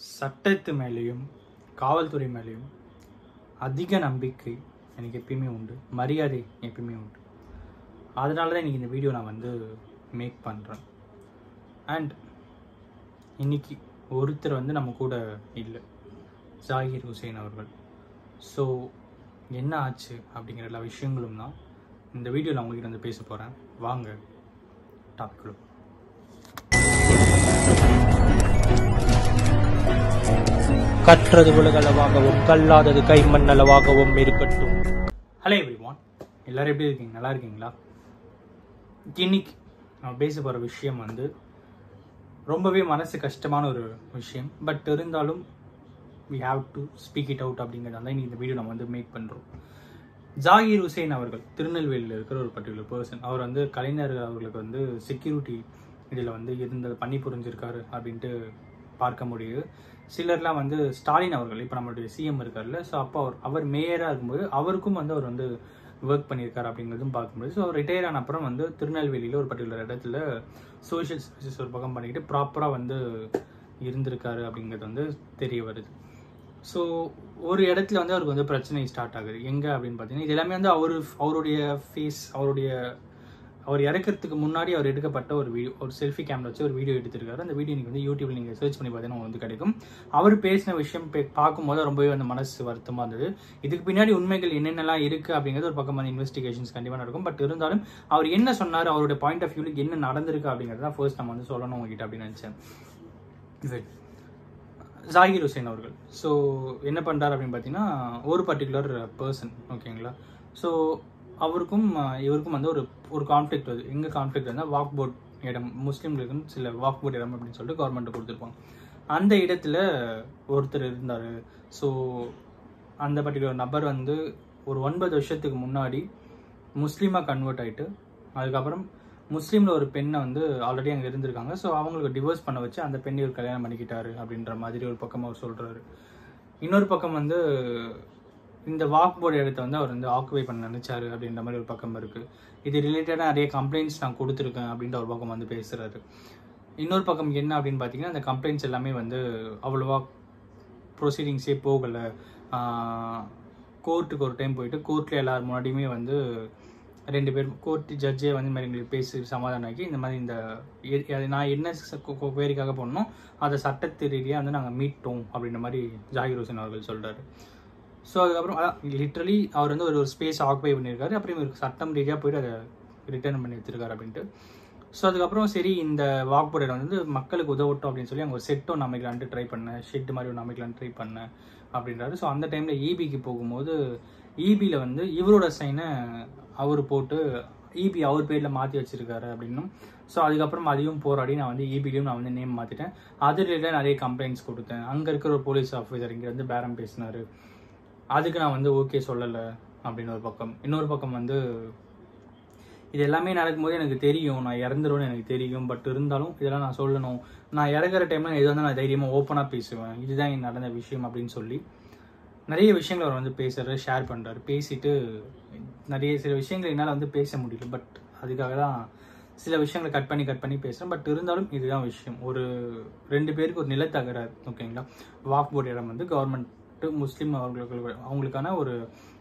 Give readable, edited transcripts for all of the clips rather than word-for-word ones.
சட்டத்து மேலேயும் காவல்துறை மேலேயும் அதிக நம்பிக்கை எனக்கு எப்பயுமே உண்டு, மரியாதை எப்பயுமே உண்டு. அதனால தான் இன்றைக்கி இந்த வீடியோ நான் வந்து மேக் பண்ணுறேன். அண்ட் இன்றைக்கி ஒருத்தர் வந்து நம்ம கூட இல்லை, ஜாகிர் ஹுசைன் அவர்கள். ஸோ என்ன ஆச்சு அப்படிங்கிற எல்லா விஷயங்களும் தான் இந்த வீடியோவில் நான் உங்கள்கிட்ட வந்து பேச போகிறேன். வாங்க டாபிக்குள்ள. கற்றது உலகளவாகவும் கல்லாதது கைமண் அளவாகவும் இருக்கட்டும். ஹலோ எவ்ரிவான், எல்லோரும் எப்படி இருக்கீங்க? நல்லா இருக்கீங்களா? இன்னைக்கு நம்ம பேச போகிற விஷயம் வந்து ரொம்பவே மனசு கஷ்டமான ஒரு விஷயம். பட் இருந்தாலும் we have to speak it out அப்படிங்கிறதால இன்னைக்கு இந்த வீடியோ நம்ம வந்து மேக் பண்ணுறோம். ஜாகிர் ஹுசைன் அவர்கள் திருநெல்வேலியில் இருக்கிற ஒரு பர்டிகுலர் பர்சன். அவர் வந்து கலைஞர் அவர்களுக்கு வந்து செக்யூரிட்டி இதில் வந்து இருந்தது பண்ணி புரிஞ்சிருக்காரு அப்படின்ட்டு பார்க்க முடியுது. சிலர்லாம் வந்து ஸ்டாலின் அவர்கள், இப்போ நம்மளுடைய சிஎம் இருக்கார்ல, ஸோ அப்போ அவர் மேயராக இருக்கும்போது அவருக்கும் வந்து அவர் வந்து ஒர்க் பண்ணியிருக்காரு அப்படிங்கிறதும் பார்க்க முடியுது. ஸோ அவர் ரிட்டையர் ஆன அப்புறம் வந்து திருநெல்வேலியில் ஒரு பர்டிகுலர் இடத்துல சோஷியல் சர்வீசஸ் ஒரு பக்கம் பண்ணிக்கிட்டு ப்ராப்பராக வந்து இருந்திருக்காரு அப்படிங்கிறது வந்து தெரிய வருது. ஸோ ஒரு இடத்துல வந்து அவருக்கு வந்து பிரச்சனை ஸ்டார்ட் ஆகுது. எங்கே அப்படின்னு பார்த்தீங்கன்னா, இது எல்லாமே வந்து அவருடைய ஃபேஸ், அவர் இறக்கிறதுக்கு முன்னாடி அவர் எடுக்கப்பட்ட ஒரு வீடியோ, ஒரு செல்ஃபி கேமரா வச்சு ஒரு வீடியோ எடுத்திருக்காரு. அந்த வீடியோ நீங்கள் வந்து யூடியூப்ல நீங்கள் சர்ச் பண்ணி பார்த்தீங்கன்னா வந்து கிடைக்கும். அவர் பேசின விஷயம் பார்க்கும்போது ரொம்பவே அந்த மனசு வருத்தமாக இருந்தது. இதுக்கு பின்னாடி உண்மைகள் என்னென்னலாம் இருக்குது அப்படிங்கிறது ஒரு பக்கம் வந்து இன்வெஸ்டிகேஷன்ஸ் கண்டிப்பாக நடக்கும். பட் இருந்தாலும் அவர் என்ன சொன்னார், அவருடைய பாயிண்ட் ஆஃப் வியூவில் என்ன நடந்திருக்கு அப்படிங்கிறது தான் ஃபர்ஸ்ட் நம்ம வந்து சொல்லணும் உங்ககிட்ட அப்படின்னு நினச்சேன். ஜாகிர் ஹுசைன் அவர்கள் ஸோ என்ன பண்ணுறாரு அப்படின்னு பார்த்தீங்கன்னா, ஒரு பர்டிகுலர் பர்சன், ஓகேங்களா. ஸோ அவருக்கும் இவருக்கும் வந்து ஒரு கான்ஃப்ளிக்ட் வருது. எங்கே கான்ஃப்ளிக்ட் இருந்தால் வாக் போர்ட் இடம், முஸ்லீம்களுக்குன்னு சில வாக் போர்ட் இடம் அப்படின்னு சொல்லிட்டு கவர்மெண்ட் கொடுத்துருப்பாங்க. அந்த இடத்துல ஒருத்தர் இருந்தார். ஸோ அந்த பர்டிகுலர் நபர் வந்து ஒரு 9 வருஷத்துக்கு முன்னாடி முஸ்லீமாக கன்வெர்ட் ஆகிட்டு, அதுக்கப்புறம் முஸ்லீமில் ஒரு பெண்ணை வந்து ஆல்ரெடி அங்கே இருந்திருக்காங்க. ஸோ அவங்களுக்கு டிவோர்ஸ் பண்ண வச்சு அந்த பெண்ணை ஒரு கல்யாணம் பண்ணிக்கிட்டாரு அப்படின்ற மாதிரி ஒரு பக்கம் அவர் சொல்கிறாரு. இன்னொரு பக்கம் வந்து இந்த வாக் போர்டு இடத்த வந்து அவர் வந்து ஆக்குபை பண்ண நினைச்சாரு அப்படின்ற மாதிரி ஒரு பக்கம் இருக்குது. இது ரிலேட்டடாக நிறைய கம்ப்ளைண்ட்ஸ் நான் கொடுத்துருக்கேன் அப்படின்ற ஒரு பக்கம் வந்து பேசுகிறாரு. இன்னொரு பக்கம் என்ன அப்படின்னு பார்த்தீங்கன்னா, அந்த கம்ப்ளைண்ட்ஸ் எல்லாமே வந்து அவ்வளோவா ப்ரொசீடிங்ஸே போகலை. கோர்ட்டுக்கு ஒரு டைம் போயிட்டு கோர்ட்டில் எல்லாரும் முன்னாடியுமே வந்து 2 பேர் கோர்ட் ஜட்ஜே வந்து இந்த மாதிரி எங்களுக்கு பேசி சமாதானம் ஆக்கி, இந்த மாதிரி இந்த நான் என்ன குவேரிக்காக போனோம் அதை சட்டத்து ரீதியாக வந்து நாங்கள் மீட்டோம் அப்படின்ற மாதிரி ஜாகிர் ஹுசைன் அவர்கள் சொல்கிறாரு. ஸோ அதுக்கப்புறம் லிட்ரலி அவர் வந்து ஒரு ஸ்பேஸ் ஆக்குபை பண்ணியிருக்காரு. அப்புறம் இவருக்கு சட்டம் ரீதியாக போயிட்டு அதை ரிட்டர்ன் பண்ணி வச்சிருக்காரு அப்படின்ட்டு. ஸோ அதுக்கப்புறம் சரி, இந்த வாக் போர்டு வந்து மக்களுக்கு உதவட்டும் அப்படின்னு சொல்லி அங்கே ஒரு செட் ஒன்று அமைக்கலான்ட்டு ட்ரை பண்ணேன், ஷெட் மாதிரி ஒன்று அமைக்கலான்னு ட்ரை பண்ணேன் அப்படின்றாரு. ஸோ அந்த டைமில் இபிக்கு போகும்போது இபியில் வந்து இவரோட சைனை அவர் போட்டு இபி அவர் பேரில் மாற்றி வச்சிருக்காரு அப்படின்னும். ஸோ அதுக்கப்புறம் அதையும் போராடி நான் வந்து இபிலையும் நான் வந்து நேம் மாற்றிட்டேன். அது ரிலேட்டடாக நிறைய கம்ப்ளைண்ட்ஸ் கொடுத்தேன். அங்கே இருக்கிற ஒரு போலீஸ் ஆஃபீஸர் இங்கே வந்து பேரம் பேசினார். அதுக்கு நான் வந்து ஓகே சொல்லலை அப்படின்னு ஒரு பக்கம். இன்னொரு பக்கம் வந்து இது எல்லாமே நடக்கும்போது எனக்கு தெரியும் நான் இறந்துருவேன்னு எனக்கு தெரியும். பட் இருந்தாலும் இதெல்லாம் நான் சொல்லணும், நான் இறங்குற டைமில் எது வந்து நான் தைரியமாக ஓப்பனாக பேசுவேன், இதுதான் நடந்த விஷயம் அப்படின்னு சொல்லி நிறைய விஷயங்கள் அவர் வந்து பேசுகிறாரு, ஷேர் பண்ணுறாரு. பேசிட்டு சில விஷயங்கள் என்னால் வந்து பேச முடியல. பட் அதுக்காக தான் சில விஷயங்களை கட் பண்ணி பேசுகிறேன். பட் இருந்தாலும் இதுதான் விஷயம். ஒரு 2 பேருக்கு ஒரு நிலத்தகராறு, ஓகேங்களா. வாக் போர்டு இடம் வந்து கவர்மெண்ட் முஸ்லீம் அவங்களுக்கான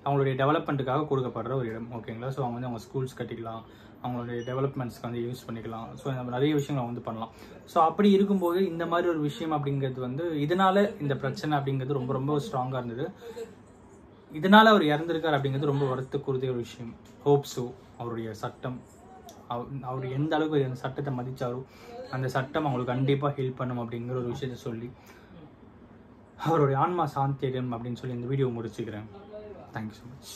அவங்களுடைய டெவலப்மெண்ட்டுக்காக கொடுக்கப்படுற ஒரு இடம், ஓகேங்களா. ஸோ அவங்க வந்து அவங்க ஸ்கூல்ஸ் கட்டிக்கலாம், அவங்களுடைய டெவலப்மெண்ட்ஸ்க்கு வந்து யூஸ் பண்ணிக்கலாம். ஸோ நம்ம நிறைய விஷயங்கள் வந்து பண்ணலாம். ஸோ அப்படி இருக்கும்போது இந்த மாதிரி ஒரு விஷயம் அப்படிங்கிறது வந்து இதனால இந்த பிரச்சனை அப்படிங்கிறது ரொம்ப ரொம்ப ஸ்ட்ராங்காக இருந்தது. இதனால அவர் இறந்திருக்கார் அப்படிங்கிறது ரொம்ப வருத்தக்குரிய ஒரு விஷயம். ஹோப்ஸோ அவருடைய சட்டம், அவர் எந்த அளவுக்கு அந்த சட்டத்தை மதிச்சாரோ அந்த சட்டம் அவங்களுக்கு கண்டிப்பாக ஹெல்ப் பண்ணும் அப்படிங்கிற ஒரு விஷயத்த சொல்லி அவருடைய ஆன்மா சாந்தி அடையும் அப்படின்னு சொல்லி இந்த வீடியோ முடிச்சுக்கிறேன். Thank you so much.